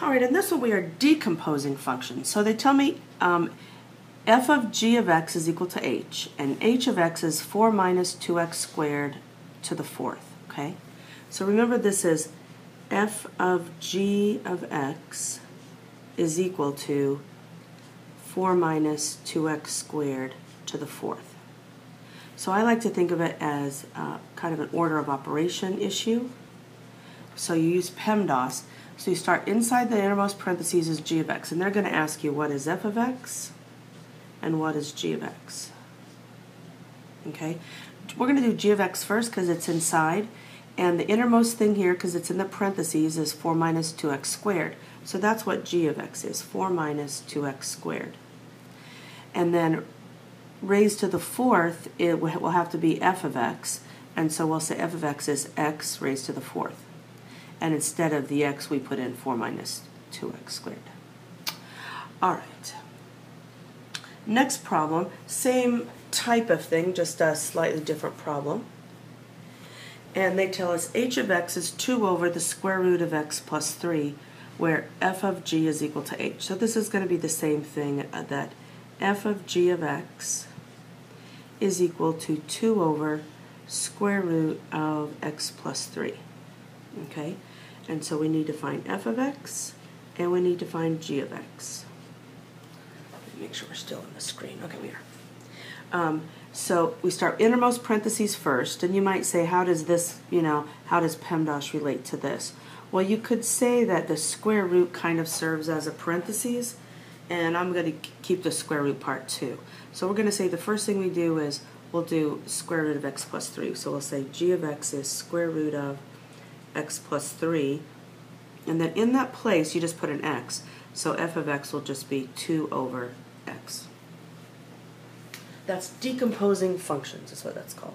All right, in this one we are decomposing functions. So they tell me f of g of x is equal to h, and h of x is 4 minus 2x squared to the fourth, okay? So remember this is f of g of x is equal to 4 minus 2x squared to the fourth. So I like to think of it as kind of an order of operation issue. So you use PEMDAS. So you start inside the innermost parentheses is g of x, and they're going to ask you what is f of x and what is g of x. Okay, we're going to do g of x first because it's inside, and the innermost thing here, because it's in the parentheses, is 4 minus 2x squared. So that's what g of x is, 4 minus 2x squared. And then raised to the fourth, it will have to be f of x, and so we'll say f of x is x raised to the fourth. And instead of the x, we put in 4 minus 2x squared. All right. Next problem, same type of thing, just a slightly different problem. And they tell us h of x is 2 over the square root of x plus 3, where f of g is equal to h. So this is going to be the same thing, that f of g of x is equal to 2 over square root of x plus 3. Okay, and so we need to find f of x, and we need to find g of x. Let me make sure we're still on the screen. Okay, we are. So we start innermost parentheses first, and you might say, how does this, how does PEMDAS relate to this? Well, you could say that the square root kind of serves as a parentheses, and I'm going to keep the square root part too. So we're going to say the first thing we do is we'll do square root of x plus 3. So we'll say g of x is square root of x plus 3, and then in that place you just put an x, so f of x will just be 2 over x. That's decomposing functions is what that's called.